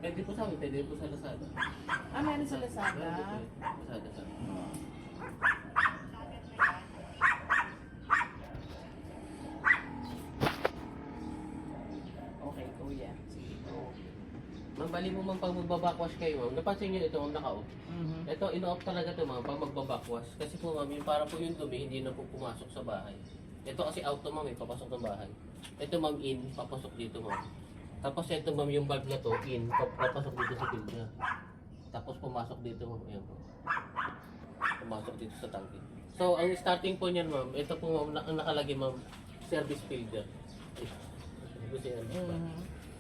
Pwede po sa amin, pwede po sa Lazada. Ah, meron sa Lazada. Lazada sa amin. Okay, kuya. Sige po. Ma'am, bali mo ma'am pag magbabakwash kayo ma'am, napansin nyo ito ma'am naka-off. Mhm. Ito, ino-off talaga ito ma'am pag magbabakwash. Kasi po ma'am, yung para po yung dumi, hindi na po pumasok sa bahay. Ito kasi out to ma'am, papasok ng bahay. Ito ma'am in, papasok dito ma'am. Tapos ito ma'am, yung valve na to, in, papasok dito sa filter. Tapos pumasok dito ma'am, ayan po. Pumasok dito sa tangke. So, ang starting po niyan ma'am, ito po ma'am, ang nakalagay ma'am, service filter. Gusto yan. Mhm.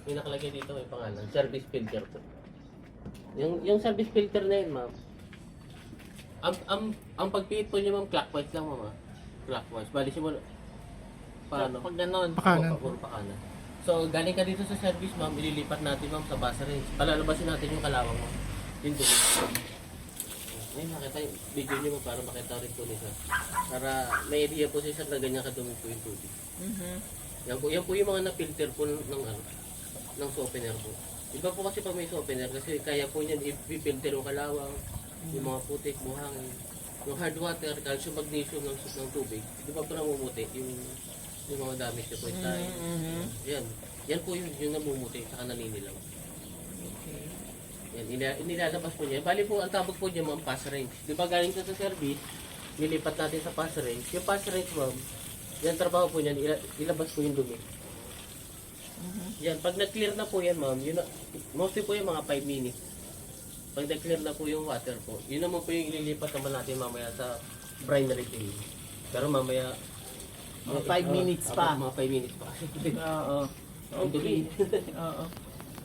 Yung nakalagay dito may pangalan, service filter po. Yung service filter na yun, ma'am. Ang pagpihit po niya, ma'am, clockwise lang, ma'am. Clockwise. Bali simula. Paano? Pag ganon. Pakanan. Puro pakanan. So, galing ka dito sa service, ma'am, ililipat natin, ma'am, sa buzzer range. Palalabasin natin yung kalawang, ma'am. Yung dumi. Ngayon, makita yung video niyo, ma'am, para makita rin po nila. Para may idea po siya na ganyan kadumi po yung tubig. Mhm. Yan po yung mga na-filter po ng softener po. Iba po kasi pag may softener kasi kaya po niyan i-filter yung kalawang, yung mga putik, buhangin, yung hard water, calcium, magnesium ng tubig. Di ba po namumuti yung mga damage na po yung tayo. Mhm. Yan po yung namumuti saka naninilaw. Okay. Yan, inilalabas po niya. Bali po, ang tawag po niya ma'am, pass range. Di ba galing ka sa service, nilipat natin sa pass range. Yung pass range ma'am, yan trabaho po niyan, ilabas po yung dumi. Yan, pag nag-clear na po yan ma'am, mostly po yung mga 5 minutes. Pag nag-clear na po yung water po, yun naman po yung ililipat naman natin mamaya sa brine refill. Pero mamaya, Mga 5 minutes pa. Mga 5 minutes pa. Oo. Ang dumi. Oo.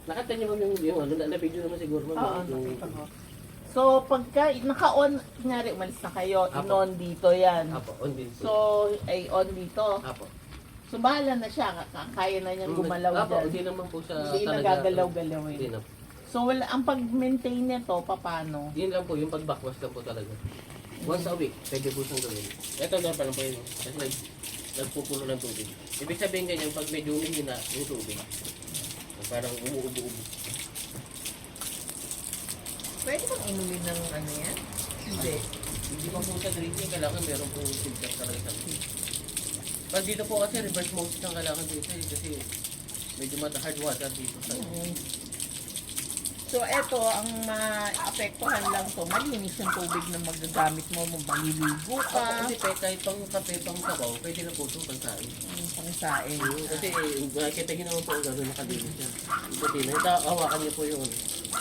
Nakita niyo ma'am yung ano, na-video naman siguro ma'am. Oo, yung- nakita ko. So, pagka naka-on, kunyari umalis na kayo, Apo. in-on dito yan. Apo, on din po. So, ay on dito. Apo. So, bahala na siya. Kaya na niyang gumalaw Apo, dyan. hindi naman po siya Hindi nagagalaw-galawin. Hindi na. So, wala, ang pag-maintain nito, paano? Yun lang po, yung pag-backwash lang po talaga. Once a week, pwede po siyang gawin. Ito na pa lang po yun. Kasi nagpupuno ng tubig. Ibig sabihin ganyan, pag medyo humihina yung tubig, parang umuubo-ubo. Pwede bang inumin ng ano yan? Hindi. Hindi pa po sa drinking, kailangan meron po filter talaga sa pag dito po kasi reverse osmosis ang kailangan dito eh, kasi medyo hard water dito sa So, eto, ang maapektuhan lang to, malinis yung tubig na magagamit mo, maliligo ka, Kasi kahit pang kape, pang sabaw, pwede na po ito pansain. pangsain. Kasi nakikita niyo naman po ang gano'n nakalinis siya. Buti na, ito hawakan niyo po yung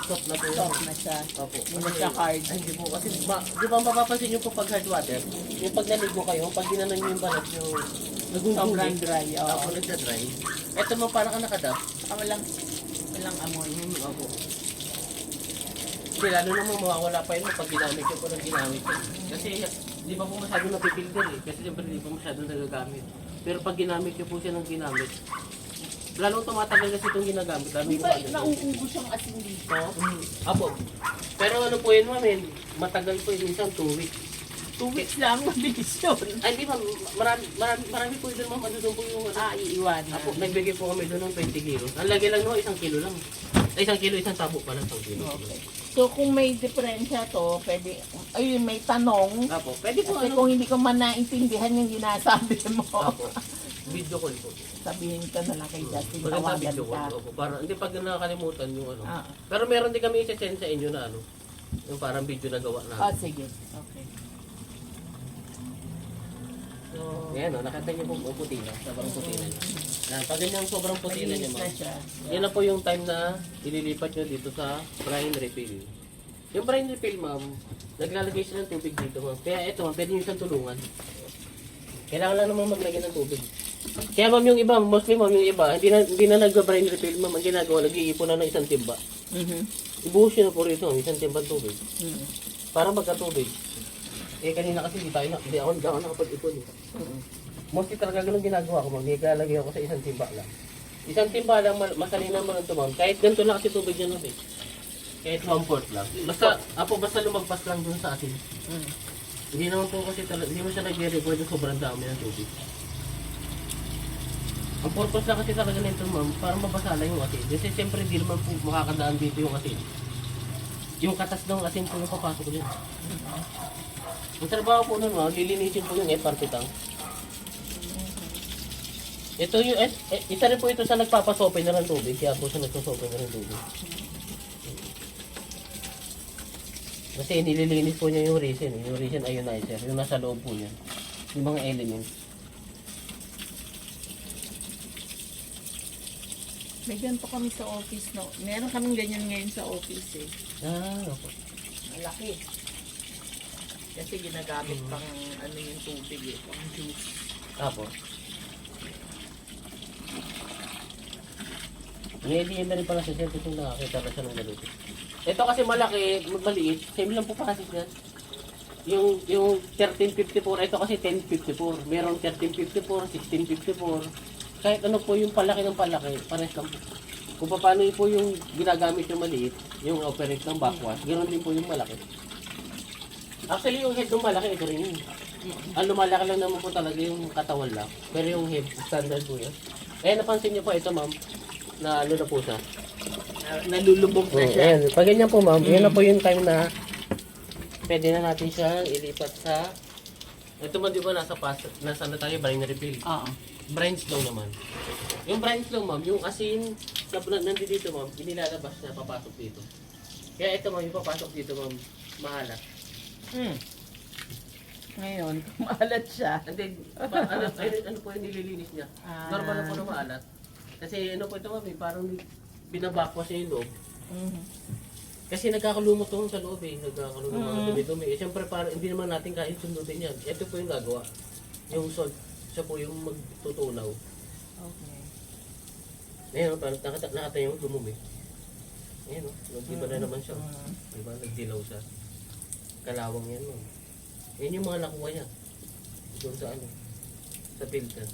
soft na po yun. Soft na siya. Opo. Hindi na siya hard. Ay, hindi po. Kasi di ba mapapansin niyo po pag hard water, yung pag naligo kayo, pag ginanon niyo yung balat niyo, Sobrang dry. Opo, Oo. nagda-dry. Ito mo parang ka nakadap. Saka walang amoy. Opo. Kasi lalo naman mawawala pa yun pag ginamit niyo po ng ginamit yun. Kasi di ba po masyadong napipilter eh. Kasi siyempre di po masyadong nagagamit. Pero pag ginamit niyo po siya ng ginamit, lalong tumatagal kasi itong ginagamit. Lalong Di ba gumagana. nauubos yung asin dito? Apo. Pero ano po yun ma'am, matagal po yun, minsan 2 weeks. 2 weeks lang, mabilis yun. Ay, di ma'am, marami po yun ma'am, ano doon po yung ano. Iiwanan. Apo, nagbigay po kami doon ng 20 kilos. Ang lagi lang naman, 1 kilo lang. Ay, 1 kilo, isang tabo pa lang, 1 kilo. Okay. So, kung may diferensya to, pwede, ayun, may tanong. Apo, pwede po Kasi ano. kung hindi ko man naintindihan yung ginasabi mo, Apo, video call po. sabihin ka na lang kay Justin, Maganda tawagan video ka. call. Opo, para, hindi pag nakakalimutan yung ano. Ah. Pero meron din kami isa-send sa inyo na ano. Yung parang video na gawa Ah, namin. sige. Okay. So, Ayan o, nakita niyo po ang puti na. Sobrang puti na niya. Pag ganyan sobrang puti na niya malinis na ma'am. siya. Yan na po yung time na ililipat nyo dito sa brine refill. Yung brine refill, ma'am, naglalagay siya ng tubig dito, ma'am. Kaya ito, ma'am, pwede nyo siyang tulungan. Kailangan lang naman maglagay ng tubig. Kaya, ma'am, yung iba, mostly, ma'am, yung iba, hindi na nag-brine refill, ma'am. Ang ginagawa, nag-iipon na ng isang timba. Ibuhos nyo na po rito, isang timba tubig. Para magka-tubig. Eh, kanina kasi hindi ako nakapag-ipon. Mostly talaga ganun ginagawa ko, ma'am. Nilalagay ako sa isang timba lang. Isang timba lang, masalina mo lang ito, ma'am. Kahit ganito lang kasi tubig yan, ma'am, eh. Kahit comfort lang. Basta lumagpas lang dun sa atin. Hindi naman po kasi talaga, hindi mo siya nag-record yung sobrang dami ng tubig. Ang purpose lang kasi talaga nito ma'am, para mabasa lang yung asin. Kasi siyempre di naman po makakadaan dito yung asin. Yung katas ng asin po yung papasok dyan. Ang trabaho po nun ma'am, lilinisin po yung FRP tank. Ito yung, isa rin po ito sa nagpapasopen na ng tubig, kaya po siya nagpasopen na ng tubig. Kasi nililinis po niya yung resin ionizer, yung nasa loob po niya. Yung mga elements. May ganito kami sa office, no? Meron kaming ganyan ngayon sa office, eh. Opo. Malaki. Kasi ginagamit pang ano yung tubig, eh. Pang juice. Apo. Hindi na rin pala siya, siyempre kung nakakita na siya ng ganito. Ito kasi malaki, maliit, same lang po kasi yan. Yung 1354, ito kasi 1054. Merong 1354, 1654. Kahit ano po yung palaki ng palaki, pares lang po. Kung paano po yung ginagamit yung maliit, yung operate ng backwash, ganoon din po yung malaki. Actually, yung head ng malaki, ito rin yun. Ang lumalaki lang naman po talaga yung katawan lang. Pero yung head, standard po yun. Eh, napansin niyo po ito, ma'am, na ano na po siya. Nalulubog na siya. Ayan, pag ganyan po, ma'am, yan na po yung time na pwede na natin siya ilipat sa... Ito man, di ba, nasa na tayo, brine refill. Oo. Brine slow naman. Yung brine slow, ma'am, yung asin na nandito dito, ma'am, inilalabas na papasok dito. Kaya ito, ma'am, yung papasok dito, ma'am, mahalat. Ngayon, maalat siya. And then, ano po yung nililinis niya? Ah. Normal na po na maalat. Kasi ano po ito, ma'am, parang binabakwas niya yung loob. Kasi nagkakalumot to sa loob eh. Nagkakalumot mga dumi-dumi. Eh, siyempre, parang hindi naman natin kaya sundin yan. Ito po yung gagawa. Yung salt, siya po yung magtutunaw. Okay. Ayan, parang nakatayo yung dumumi. Ayan, nagdiba na naman siya. Diba, nagdilaw siya. Kalawang yan, ma'am. Yan yung mga nakuha niya. Doon sa ano, sa filter.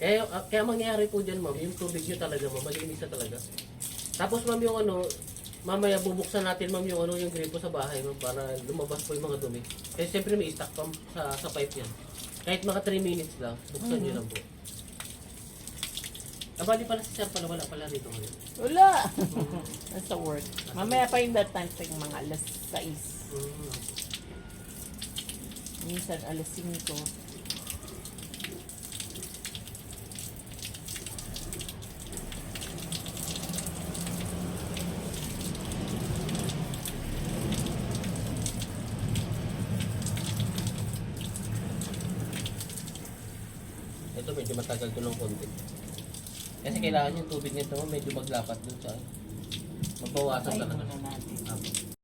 Kaya mangyayari po dyan, ma'am, yung tubig niyo talaga, ma'am, malinis na talaga. Tapos, ma'am, yung ano, mamaya bubuksan natin, ma'am, yung ano, yung gripo sa bahay, ma'am, para lumabas po yung mga dumi. Kasi siyempre may stock pump sa pipe yan. Kahit mga 3 minutes lang, buksan niyo lang po. Abali pala si Sir pala, wala pala dito ngayon. Wala. Nasa work. Mamaya pa yung that time sa mga alas 6. Minsan alas 5. Ito medyo matagal to ng konti. Kasi kailangan yung tubig nito medyo maglapat dun sa mabawasan talaga.